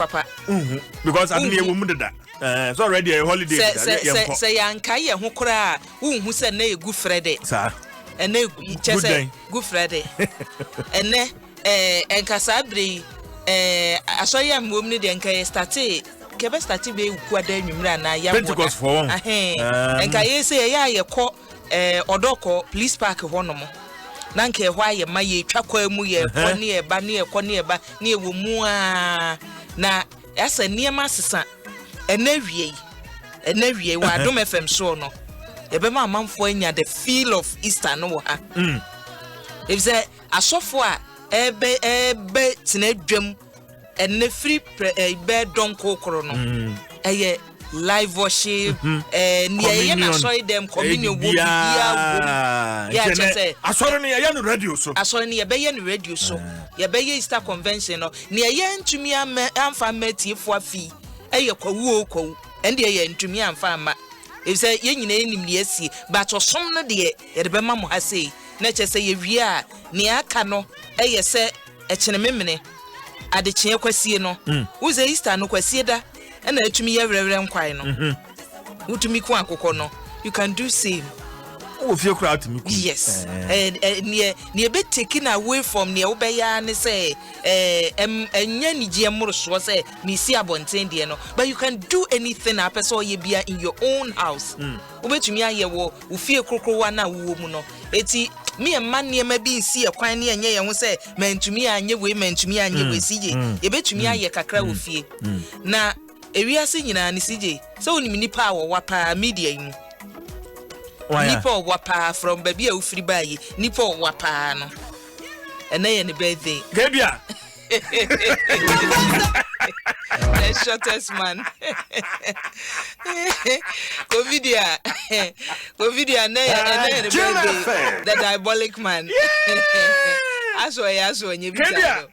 papa. Because I think a woman did that. It's already a holiday. Say Yankaya who cry, who said nay good Friday. Sir. And nay good Friday. And then and Casabri I saw young woman and Kay started. Kebe started be kwade nwumra na ya Pentecost for one. And Kay say ya ye ko odoko police park honomo. Na nke hwa ye maye twakwa mu ye ko ne e ba ne e ko ne e ba ne e wo mu a na asa niema sesa enawie wa Adom FM so no ye be ma amanfo anya the feel of Easter no ha if say asofo a ebe tinadwam enne free be don kokoro no eye live worship near na soy them communion wo bia ya say asori ne ya no radio so asori ne be ye no radio so ye be ye Easter convention no near ye ntumi amfa matiefo afi eye kwawu ende ye ntumi amfa ama if say ye nyina enim ne asi but osom no de ye de be ma mo ha sei na che say ye wi a ne aka no eye say echene memene ade kye kwasie no wo say Easter no kwasie da na atumi ye werewere nkwan no utumi ku akokɔ no you can do same o fie kura atumi ku yes ne be taken away from ne wo be ya ne say enya ni gie moroso say me si abonten de no but you can do anything a person ye bia in your own house wo betumi aye wo fie krokrowa na wo mu no eti me man ne ma bi nsi ekwan ne enye ye ho say mantumi anye we sije ye betumi aye kakra wo fie na ewiase nyina ne CJ so oni nipa a wo wapa media mu nipa o wapa from baby a ufiri bayi nipa o wapa no ena ye ne birthday gebia the shortest man covidia na ye ne birthday the diabolic man aso nye bitano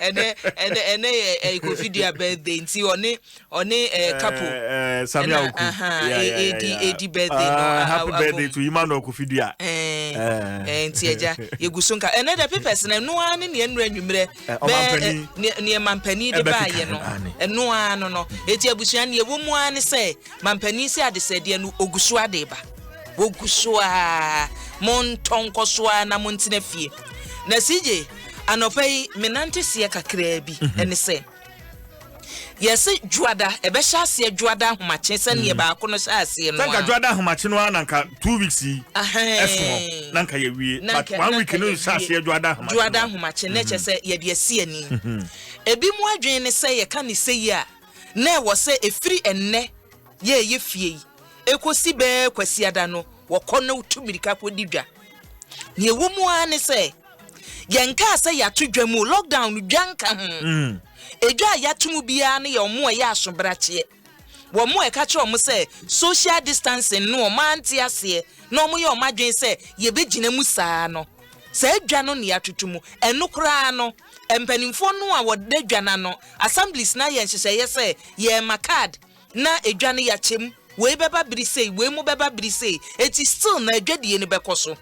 ene covidia birthday nti one couple Samia Oku edi birthday no happy birthday to Emmanuel Covidia nti eja yegusunka ene the papers na no ane ne enura nwumre ne mampani de baaye no eno ano no eti abusua ne ewomu ane se mampani si adesede no ogusu ade ba wogusu a montonkosoa na montina fie na CJ anopai menante sie kakra bi ene se yesi juada ebe sha se juada homache se ne ba ko no sha se no tanka juada homache no ananka 2 weeks efo nanka ye wie but 1 week no sha se juada homache na che se ye de sie ani ebi mu adwen ne se ye ka ne se yi a na wo se efiri enne ye fie ekosi be kwasi ada no wokono utumirika podidwa ne ewomu ane se yenka se yatodwamu lockdown dwanka ho edwa yatumu bia ne ye omo ye asobrache wo mo e ka che omo se social distancing no o manti ase no omo ye o madwen se ye begina mu saa no se edwa no ne yatotumu eno kra no empanimfo no a wode dwana no assemblies na ye nhyehyeye se ye makad na edwa no ya chem we beba brise we mu beba brise eti still na adwadie ne bekoso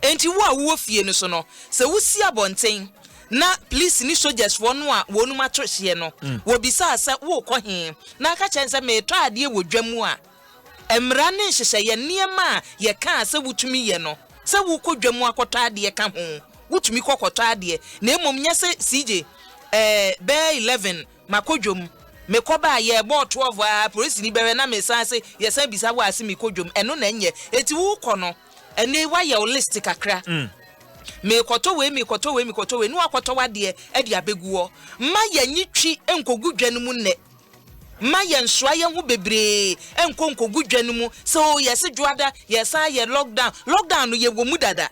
enti wo fie no so no se wusi abonten na police ni soldiers for no a wonu matrohye no wo bisa asa wo kɔ he na aka chense me to ade wo dwamu a emra ne hyehyɛ niema ye ka asa wutumi ye no se wo kɔ dwamu akɔtɔ ade ka ho wutumi kɔkɔtɔ ade na emom nya se CJ be 11 makodwom me koba ye bo 12 police ni bewe na me sanse ye san bisa wa ase me kodwom eno na nye eti wo kɔ no ene wa ye list kakra me koto we no akoto wa de e de abeguo ma ye nyitwi enkogu dwane mu ne ma ye nsoa ye ho bebre enkonkogu dwane mu so ye se dwada ye san ye lockdown no ye wo mu dada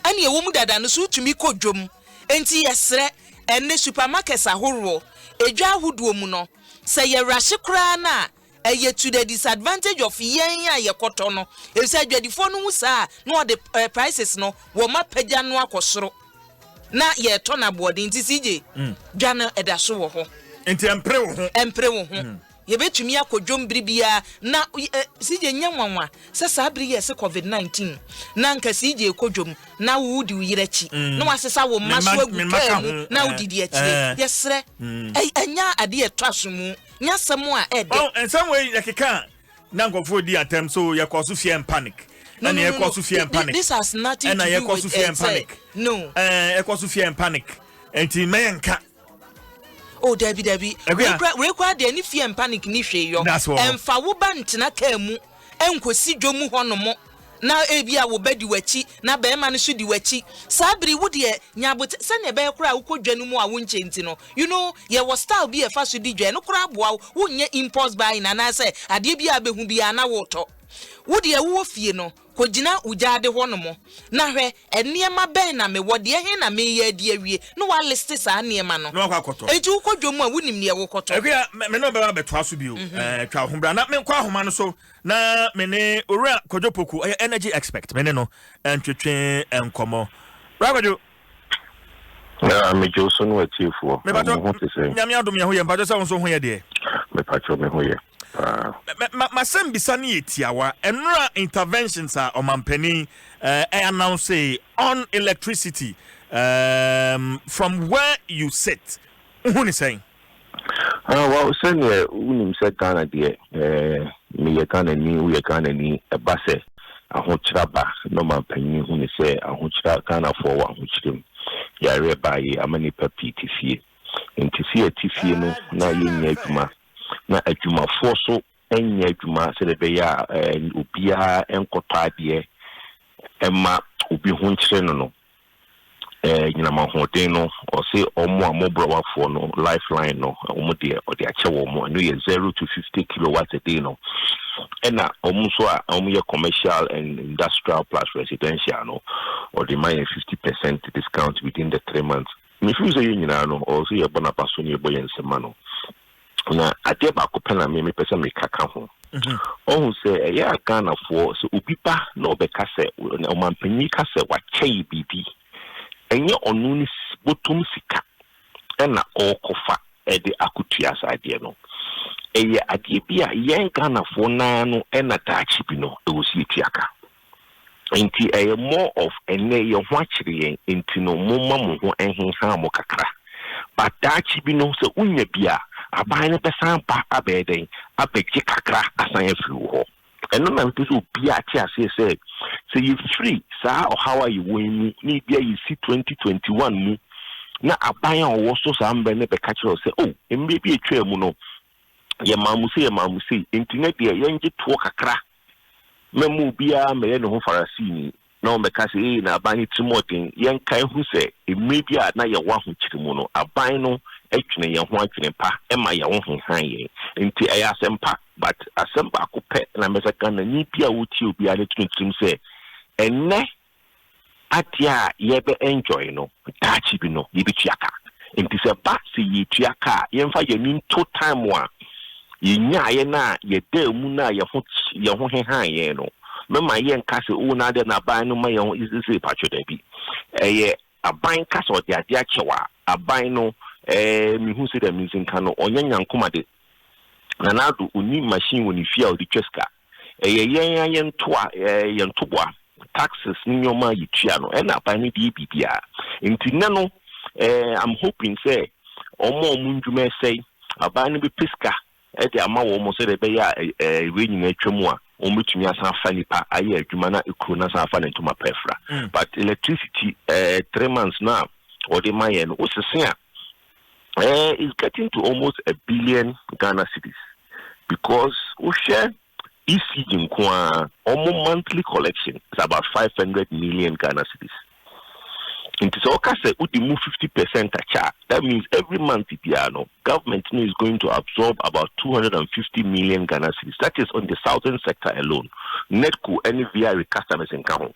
ani ye wo mu dada no so tumi kodwom enti ye sre ene supermarkets ahoro edwa ahoduo mu no say ye rashi kra na eye to the disadvantage of yen ya ye koto no e say adwadifo no husa no the prices no wo ma pagya no akosoro na ye to na board nti CJ dwana edaso wo ho enti empre wo ho ye betumi akodwom bribia na sije nyanwanwa se sabri ye se covid-19 na nka sije kodwom na wudi uyirachi na wasesa wo maso agutamu na udidi achi yesre anya ade etwasomu nyasemu a ede in some way yakeka na nkofo di atem so ye cause fear and panic and ye cause fear and panic this has nothing to do with fear and panic no ye cause fear and panic enti meyenka oh Debbie we kwa de ni fear and panic ni hwe yo emfa wo ba ntena ka mu enkosi dwomu honomo na ebia wo bedi wachi na be ma no so di wachi sabri wo de nyabote se ne be kura wo kodwanu mu a wo nchenti no you know ye was style bi e fa so di dwa no kura boa wo nye impulse buy na na se ade bi abehu bi ana wo to wo de wo fie no kogina ujade honomo na hwe eniema ben na me wode he na me ye adi awie no wa list sa eniema no no kwakoto enti wo kodwomu a wonim ne wo koto ekwa me no be ba betwa so bi o twa hombra na me kwa homa no so na me ne owura kojopoku energy expert me ne no ntwetwe enkomo rabajo na me joso no atiefo me bato nyame adom ye ho ye bato se won so ho ye de me pacho me ho ye masem bisani etiawa enra interventions are omampani announce on electricity from where you sit who is saying well senior unim se Ghana de me ye Ghana ni we Ghana ni ebase ahochira ba no mampani who ni say ahochira Ghana for wa ahochirim ya reba ye amani papi tifie ntifie tifie no na ye nya adwuma na adwuma so enya adwuma se de be ya obia enkoto ade emma obi ho nkyere no nyina ma hoden no o se omo amobrawafo no lifeline no omo de ode ache wo mo no ye 0 to 50 kilowatts a day no ena omo so a omo ye commercial and industrial plus residential no or the mine 50% discount within the 3 months me feel say nyina no o se ye bona paso ni ebo yensema no na ade ba ko pena me pese me kaka ho ohun se ya Ghana for so obi pa na obeka se o mampanyi ka se wa chei bibi enye onu ni botum sika ena okofa ede akutua sade no eye ade bia yen Ghana for na no ena taachi bi no e wosi etiaka enti eye more of ene ye ho akire yen enti no momma mo ho enhenha mo kakra but taachi bi no se unya bia aban ne pesan pa abeden abegye kakra asan afiri ho eno na mpe so bia ati ase say you free sa or how are you when ni bia you see 2021 mu na aban a wo so sa mbe ne be ka kire say oh embe bi etwa mu no ye mamusi entina bia ye nge to kakra memu bia me ne ho farasini na o meka say na aban timotin yen kan hu say embe bia na ye wa ho kire mu no aban no etwene ye ho atwene pa ema ye ho henhan ye nti eya asempa but asempa akopɛ na mesaka na ni bia wuti obi ale tuntum sɛ enne atia ye be enjoy no tachi bi no ye bi tuaka nti sɛ ba se ye tuaka ye mfa ye nin to time wa ye nya ye na ye da mu na ye ho henhan ye no mema ye nka se o na de na ban no ma ye ho isi patcho da bi eye aban ka so de ade achewa aban no mi hu se da mizin ka no onyanyan koma de na nado oni machine woni fia o di cheska yen toboa taxes ni nyoma yitua no na aban ni bibia nti ne no I'm hoping say omo ndwuma say aban ni be piska de ama wo mo se de be ya we nyina atwamu a omutumi asan fa nipa aye adwuma na ekuro na san fa ne ntoma pefra but electricity 3 months now or the mayen o sese is getting to almost 1 billion Ghana cedis because we share ECG in monthly collection is about 500 million Ghana cedis. Into so say we move 50% that means every month the government is going to absorb about 250 million Ghana cedis. That is on the southern sector alone. Netco any VI customers in Kaho.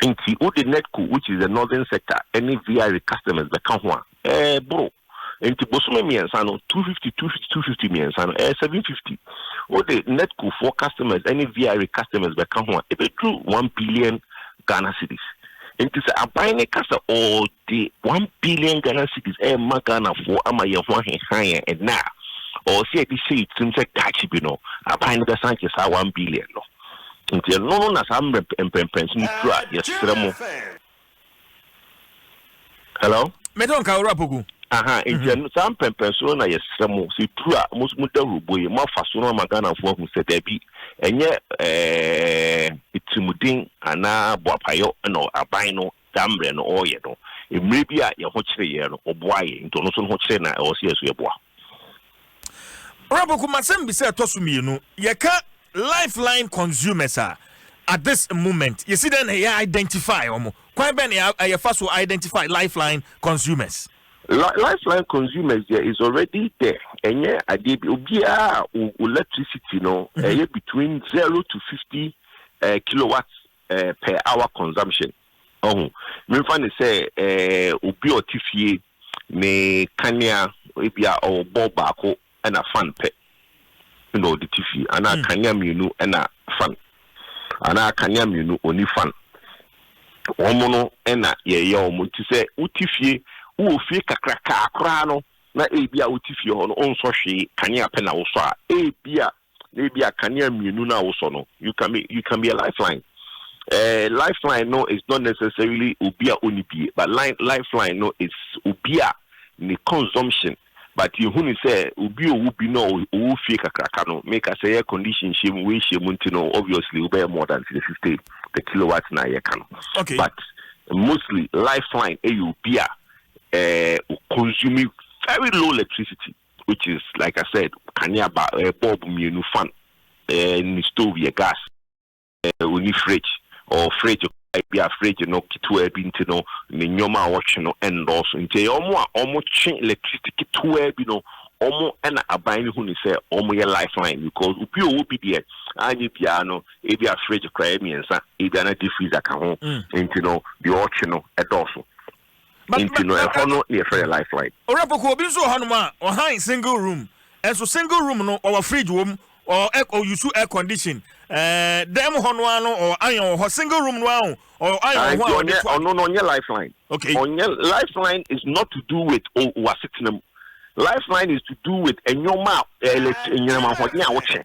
Into the Netco, which is the northern sector, any VI customers the Kaho. Bro. Enti bosume miensa no 250 miensa no 750 o the Netco for customers any VI customers be kan ho e be true 1 billion Ghana cedis enti se aban kasa o the 1 billion Ghana cedis ma Ghana for ama ye ho henhan e na or say this say it seems like catch you know aban the sanchez 1 billion no nti no na some pension tura yesremo hello me don ka ora poku aha nti some pension na yesremo si tura muda ruboye ma faso no magana fo hu se da bi enye itimudin ana boapayo no aban no damre no oye no emre bi a ye ho kire ye no oboaye nti no so ho kire na o se yeso ye boa Robo kumasem bi say tosumienu ye ka lifeline consumers at this moment you see then they identify omo kwan ben ye first to identify lifeline consumers lifeline consumers there is already there enye adebi obia electricity no between 0 to 50 kilowatts per hour consumption me find say obi otifie ne kania ebia o boba ko na fan pe no the TV ana kanya mienu na fan ana kanya mienu oni fan omo no na ye omo ti se utifie wo fie kakraka akra no na ebia utifie ho no onso hwe kanya pe na wo so a ebia kanya mienu na wo so no you can be a lifeline lifeline no is not necessarily ubia onibie but lifeline no is ubia ni consumption. But you who say ubi o be no o fake kakraka no make us say air condition shame we shame no obviously will be more than 50 the kilowatts na ye can. Okay. But mostly lifeline AUB consuming very low electricity, which is like I said, kanya ba bulb mienu fan ni stove ye gas uni fridge or fridge be a fridge no kitu e bi no ni nyoma watch no and also nti omo chen electricity kitu e bi no omo na aban hu ni say omo ye lifeline because upi o bi there anyi bia no e bi a fridge kra e miensa e bi na deep freezer ka ho nti no the watch no e doso nti no e ho no e for lifeline orapo ko obi so hanuma o han single room and so single room no our fridge wom or use air condition them hono or iron single room no or iron no lifeline. Okay. On your lifeline is not to do with sitting. Lifeline is to do with your mouth in your mouth what now watching.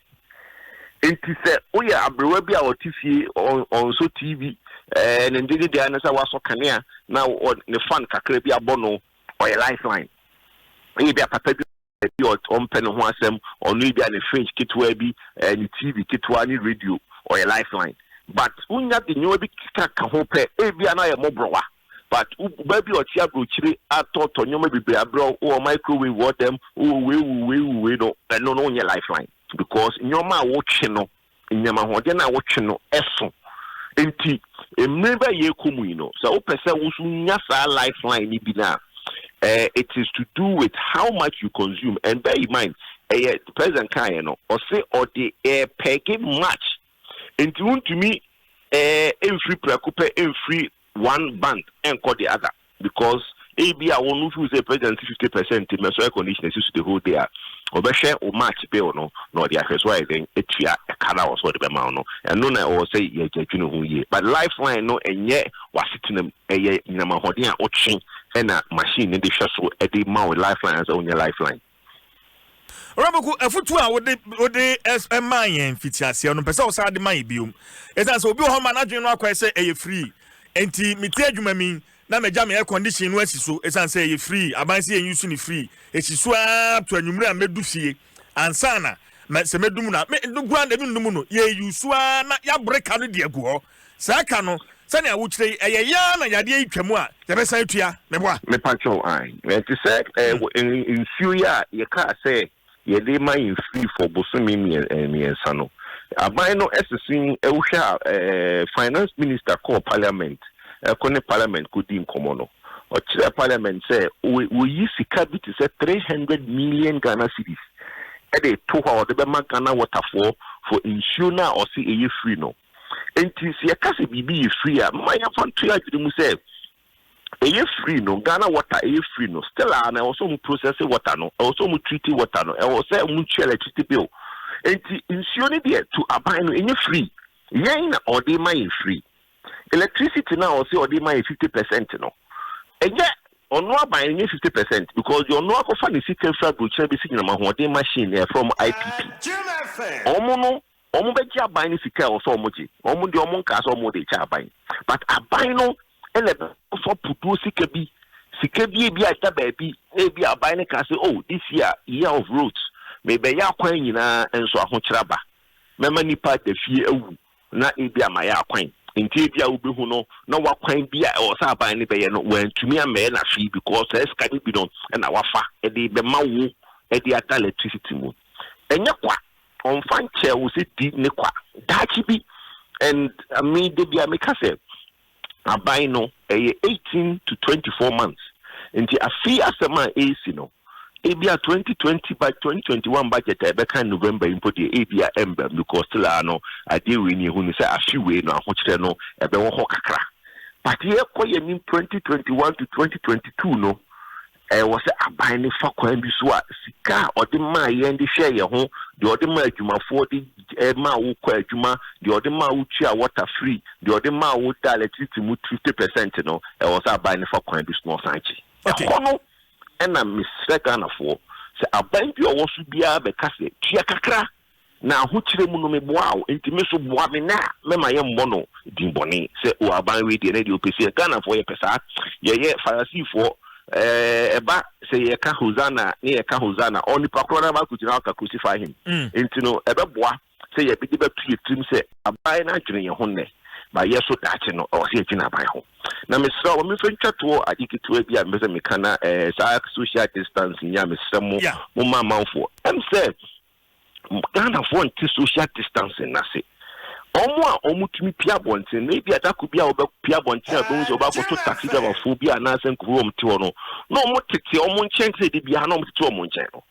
It is oh yeah abrewa or TV on so TV and then the answer was so kania now on the fan kakre bia bono or a lifeline. Maybe a papa or on pen ho asem or maybe an French kitwa bi and TV kitwa ni radio or a lifeline. But unya the new big kaka ho pe e bia na ye mobrowa but baby or tia brochire ato to nyoma bibe abro or microwave what them we no no nya lifeline because nyoma wo twe no nyama ho de na wo twe no eso enti emreba ye komu yi no so opese wo su nya sa lifeline ni bi na it is to do with how much you consume and bear in mind president kan no or say or the peg match into to me every preoccupy every one band and call the other because AB I won't use a president 50% in air condition is the whole day or share or match bill no the first why then it's a color or sort of amount no and no I will say yeah who ye but lifeline no and yet was sitting a namahodia or chain and a machine in the shuttle at the mouth lifeline as on your lifeline. Roboku afutu a wode SMI fitiase no pese o sa de man biom esan so obi ho ma na dwen no akwa se e free enti meti adwuma mi na meja me air condition no asiso esan se e free abanse en use ni free esiso a to anwumre a medu fie ansana se medum na me gura na ndum no ye use a na ya breka no de agu ho sa ka no sani a wuchire ya na yade atwamu a ye be san tua meboa me pacho ai enti se in Syria ye ka say ye dey man free for bosumi miensa no aban no esesin ehwa finance minister call parliament kone parliament could in komo no o kire parliament say we yi sika bi to say 300 million Ghana cedis e dey to how the be Ghana water for insurance or see e free no enti se kase bibi free a manya fanto ya mu say e free no Ghana water e free no still and also mu process water no also mu treat water no e was say mu electricity bill enti insurance there to aban no e free yen na or dey my free electricity now also or dey my 50% no enye on no buy 50% because you no go find the secret flag go check be sitting na mahode machine from IPP. Omo no omo be cha buy ni sika o so omo ji. Omo de omo nka so omo de cha buy. But abuy no ele so putu sika bi bi ata baabi e bi abuy ne ka say oh this year of roads maybe ya kwan nyina enso ahokyera ba. Mema nipa de fie ewu na e bi ama ya kwan. Nti bia obehu no na wakwan bia o sa aban ne beye no wantumi ameye na fi because eska bi no na wafa e de be ma wo e de ata electricity mu enye kwa on fan che wo se di ne kwa dachi bi and I mean de bia make say aban no 18 to 24 months nti afi asema AC no ebia 2020 by 2021 budget ebeka November import ebia ember because still no ade we ni hu ni say afiwe no ahokyere no ebe wo ho kakra but ye koye ni 2021 to 2022 no was aban ni fa kwan bi so a sika ode ma ye ndi hwe ye ho de ode ma adwumafo de ma wo kwa adwuma de ode ma wo tua water free de ode ma wo da electricity mu 50% no was aban ni fa kwan bi so no sanchi okay na Mr. Ganafo se aban bi owo su bia be kase tua kakra na ahokyere mu no meboa o enti me so boa me na me ma ye mbo no dimboni se o aban we de na de opese Ganafo ye pesa ye farasifo eba se ye ka hozana ne ye ka hozana oni pakro na ba kutina ka crucify him enti no ebe boa se ye bi de ba tue trim se aban na adwene ye ho ne ba yeso dache no o se tina ban ho na mesra o me fentwa to adiketo bi a meze mekana sa social distance nya mesramo mo mamanfo em say Ghana for anti social distance na se omo a omutumi pia bonten na bi atako bia oba pia bonten a bonzo oba ko to taxi driver fo bia na sen ko rom ti wono no omo tete omo nchen tete bia na omo tete omo nchen no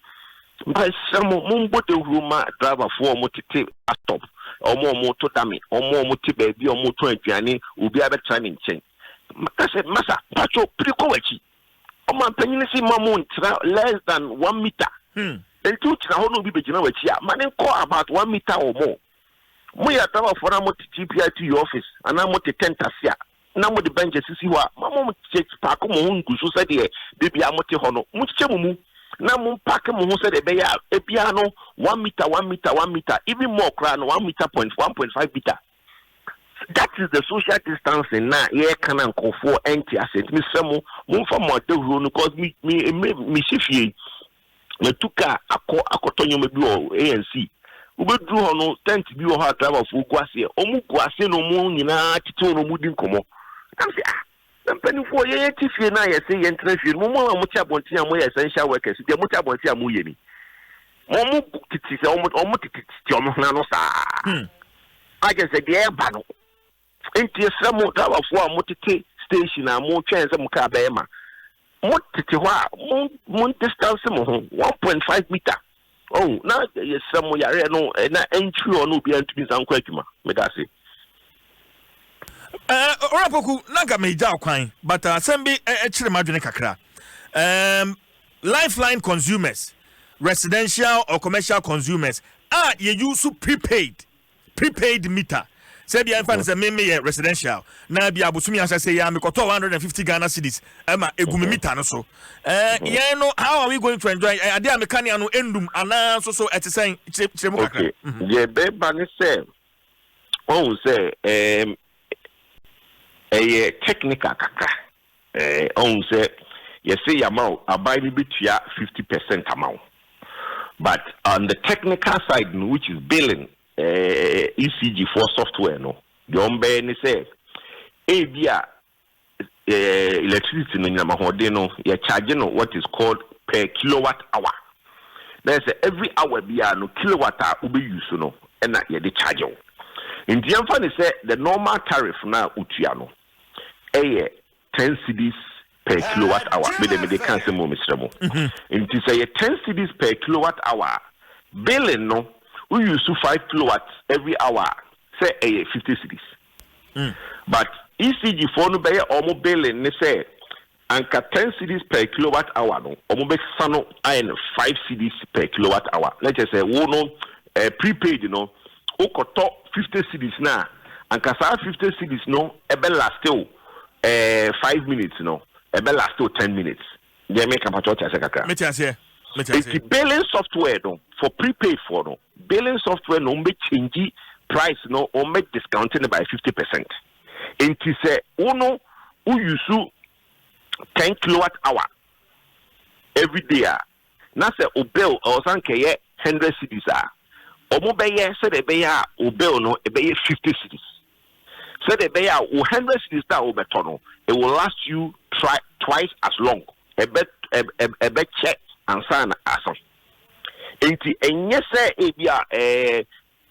ba sermo mo mbode huruma driver fo omo tete stop omo to dami omo ti ba bi omo to aduane obi abetra ne nchen makase masa pacho priko wachi omo panyin si mamu ntra less than 1 meter enti utina ho no bi begina wachi a mane ko about 1 meter or more mo ya tawa for na mo TPIT office ana mo te tent asia na mo de bench sisi ho a mo check park mo hu ngusu se de bibia mo te ho no mo che mu na mo park mo hu se de be ya ebia no 1 meter even more cry no 1 meter point 1.5 meter. That is the social distancing na ye kan ankofo enti asset mi semo mo fa mo de hu no cause me sifie na tuka akotonyo me bi o ANC ubedru ho no tent bi wo ha driver fo guase omu guase no mu nyina tete no mu di nkomo am say na mpani fo ye tifie na ye say ye ntrafie mo mo cha bonti am ye essential workers de mo cha bonti am ye ni mo titi se omu titi omu na no sa I just say de ba no enti esra mo driver fo am tete station am mo twen se mo ka ba ma mo titi ho a mo distance mo 1.5 meter. Oh, now yes, some yare no na entry or no be entry sanko adwuma me da se orapoku nanka me ja kwan but asem kire madwene kakra lifeline consumers residential or commercial consumers you use prepaid meter say bia fan say me residential na bia abusumi asa say ya me koto 150 Ghana cedis ma egumi meter no so you know how are we going to enjoy ade amekania no endum ana so etisen chiremu kakra ye be ba ni say on say technical kakra on say you say amount abai ni bitua 50% amount but on the technical side which is billing ECG for software no the ombe ni say ebia electricity no nyama hode no you charge no what is called per kilowatt hour. There's every hour bia no kilowatt hour ube use no and na ye de charge you. In the amfa say the normal tariff na utua no 10 cedis per kilowatt hour me de cancel mo misremo. In the say 10 cedis per kilowatt hour billing no we use 5 kilowatts every hour say 50 cedis. But ECG for no be almost billing ne say anka 10 cedis per kilowatt hour no almost be sano 5 cedis per kilowatt hour. Let's just say wo no prepaid no okoto 50 cedis na anka sa 50 cedis no ebe last 5 minutes no ebe last 10 minutes. They make a patrol chasakaka. It's billing software no for prepaid for no. Billing software no make change price no or make discounting by 50%. And to say uno who use 10 kilowatt hour every day. Na say o bill or sanke 100 cedis are. Omo beye say the beye o bill no e beye 50 cedis. So the beye 100 cedis that o beto no it will last you twice as long. A bet check and sign aso. Enti enye say ebia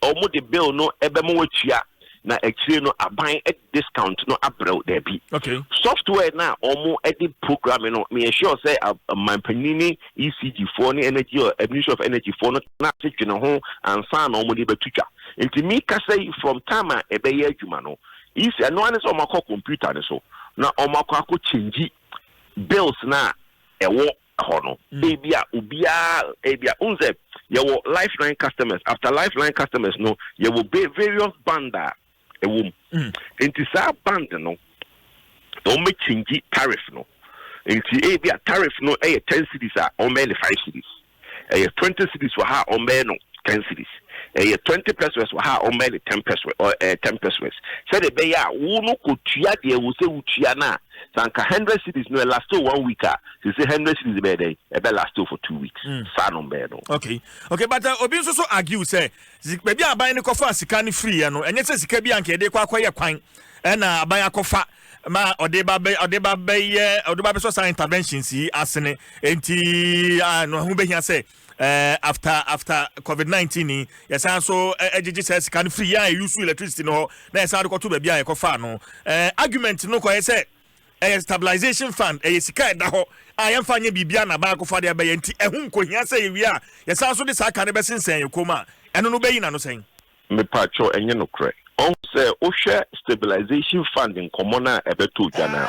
omo the bill no ebe mo watua na actually no aban a discount no abroad there be. Okay. Software now omo edit programming no me sure say my panini ECG for ni energy or Ministry of Energy for no na take no ho and sign omo dey betucha. Enti me ka say from time e be ye adwuma no. Is no one is omo computer so. Na omo akọ change bills na ewo ho no. Ebia unze your lifeline customers after lifeline customers no you will be various banda a womb into sa band no don't make change tariff no into a tariff no 10 cities are on 5 cities 20 cities for her on 10 cities 20 pesos for her on 10 pesos or 10 pesos so the be ya no ko tua de wo se utua na sanka 100 cities no last 1 week you say 100 cities be dey e be last for 2 weeks sa no be no okay but obi so argue say baby aban ne kofa sika ne free no enye say sika bi anka de kwa akoye kwan na aban akofa ma ode ba be so sign interventions yi asene enti no hu be hia say after COVID-19 yes so ejiji says can free ya use electricity no na yes go to baby ya kofa no argument no ko say stabilization fund sika da ho ayemfa nya bibia na ba kofa de be enti ehun ko hia say wi a yes so de saka ne be sensen yekoma eno no be yi na no sen me pacho enye no kre on say o share stabilization fund in common na ebeto jana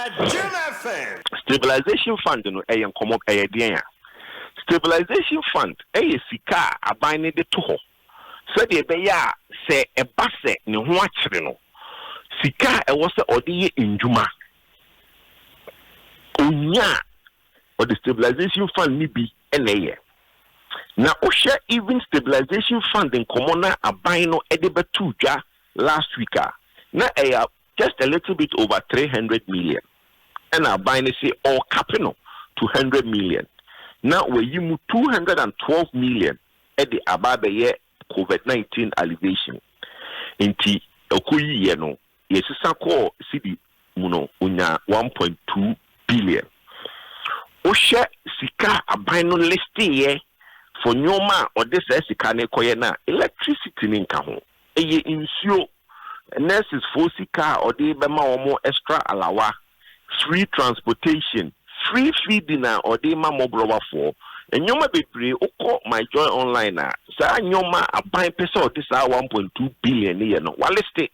stabilization fund no common den ya stabilization fund sika aban ne de to ho so de be ya se eba se ne ho akire no sika wo se ode ye ndwuma onya or the stabilization fund ni bi eneye na o share even stabilization fund in common aban no e de betu dwa last week na just a little bit over 300 million and aban say all capital to 100 million. Now we you 212 million at the ababe COVID-19 alleviation. Inti okuyi ye no yesisa ko cedi muno unya 1.2 billion. O share sika aban no list ye for nyoma or this sika ne koye na electricity ni nka ho. Eye insio nurses for sika or de bema omo extra alawa, free transportation, free feeding or de ma mobrowa for and nyoma bebre oko my joy online na sa nyoma aban pesa or this 1.2 billion ye no waliste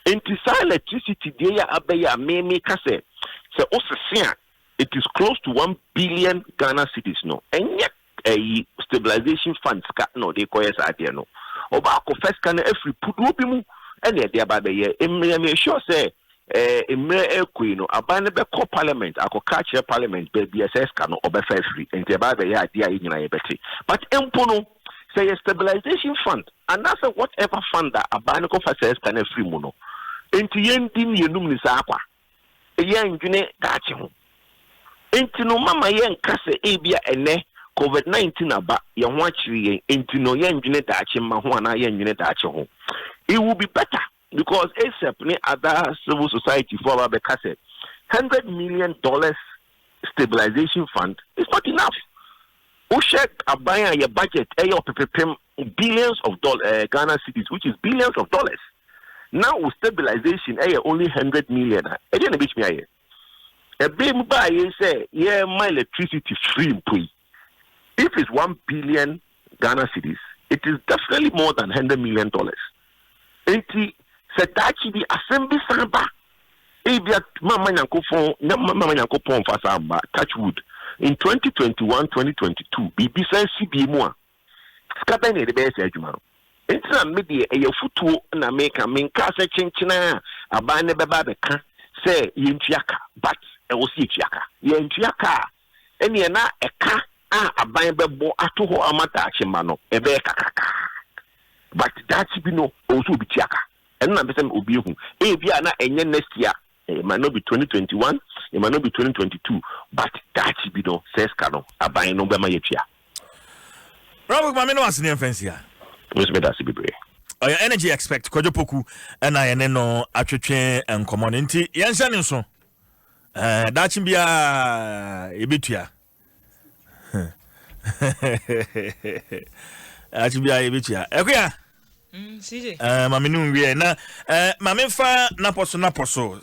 enti sa electricity de ya abeya meme kase se osese it is close to 1 billion Ghana cedis no enye a stabilization fund ska no de koyes ade no oba ko first kan every pudu obi mu ene de aba be ye me sure say emre ekui no aban be call parliament akoka chair parliament be BSS ka no oba free enti aba be ye ade ayi nyina ye beti but empo no say a stabilization fund and that's whatever fund that aban ko first kan free mu no enti yendi ni enum ni sa akwa ye ndwene daache ho enti no mama ye nkase ebia ene COVID-19 aba ye ho akiri ye enti no ye ndwene daache ma ho ana ye ndwene daache ho it will be better because ASAP ni other civil society for our bekase $100 million stabilization fund is not enough. O check abaya your budget billions of dollars Ghana cedis which is billions of dollars. Now with stabilization only 100 million. Again, a bit me aye. A big buy say yeah my electricity free pay. If it's 1 billion Ghana cedis, it is definitely more than $100 million. Enti setachi di assembly samba. Ebia mama nyanko pon fa samba touch wood. In 2021-2022, BB say CB mo. Skaba ne de be say adwuma. Enti na me de futuo na make menka se chinchina aban ne beba beka say yintuaka but ɛwɔ si etuaka yɛ ntuaka ɛne na ɛka aban bɛbɔ ato hɔ amata akyema no ɛbɛyɛ kakaka but that bi no also bi tuaka ɛno na mpɛsɛ obi ehu bi a na ɛnyɛ next year it might not be 2021 it might not be 2022 but that bi no says kano aban no bɛma yɛtua Robert mame no asene mfansia Miss Medasi Bibre oya energy expect Kojopoku na ye ne no atwetwe enkomo nti yenhya ne so dachi bia ebetua dachi bia ebetua ekoya CJ mame no wie na mame fa naposo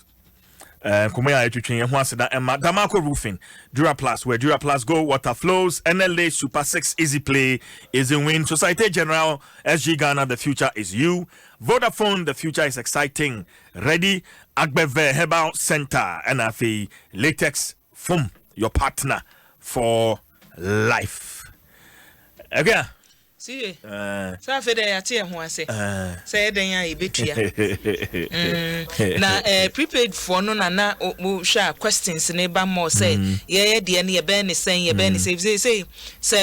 Kumaya etwetwe ho aseda Emma Damako Roofing Duraplast where Duraplast go water flows NLA Super 6 Easy Play is in win Societe General SG Ghana the future is you Vodafone the future is exciting ready Agbeve Herbal Center NFA Latex Foam your partner for life okay CJ sa fe dey ate ho ase say den ya ebetua na prepaid for no na o sha questions ne ba mo say ye de ne ye be ne sen ye be ne say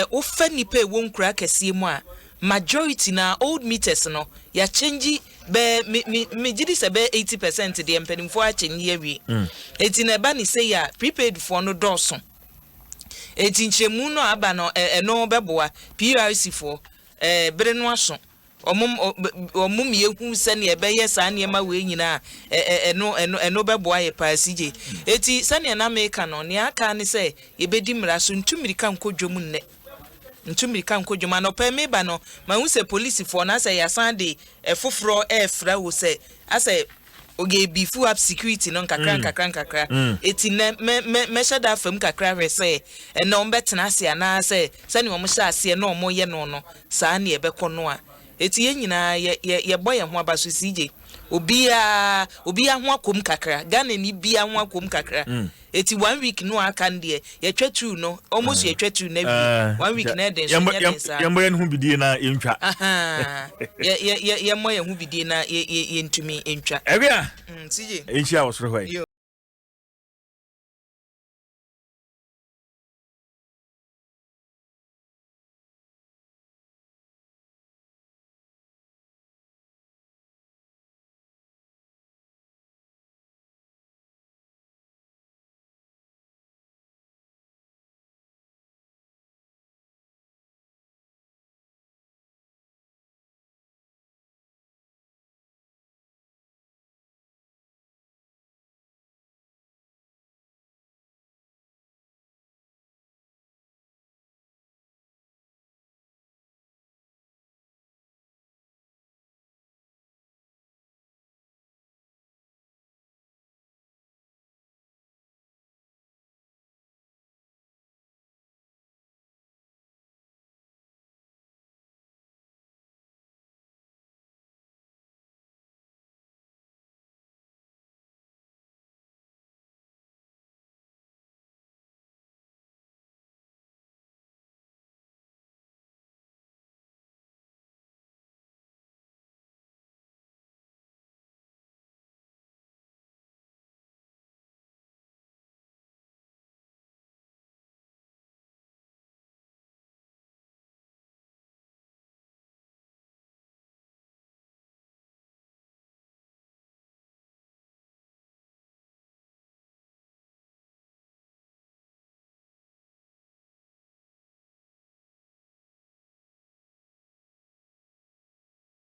o fa nipa e won kura kase mu a majority na old meters no ya change be me gidi se be 80% de empanimfo a change ye wi eti na ba ne say ya prepaid for no doso eti nchemu no aba no eno beboa PRC for bere no aso omum yehu se ne ebe ye sa ne ma we nyina eno beboa ye pa CJ eti se ne na meka no ne aka ne se ye bedi mra so ntumirika nkodwom nne ntumirika nkodwom anopa me ba no ma hu se police for na se ya san de efoforo efra wo se ase oge bifu up security no kakra eti me shada fam kakra we say na on betena ase ana say sani wo mo sha ase na omo ye no saa na ebekọ no a eti ye nyina ye boye ho abaso CJ obi a ho akom kakra Ghana ni bia ho akom kakra eti 1 week no aka ndie ye twatu no almost ye twatu na bi 1 week na den so ye moye no bidie na yentwa ye moye ho bidie na ye ntumi entwa ewia CJ enhia wo soro hɔ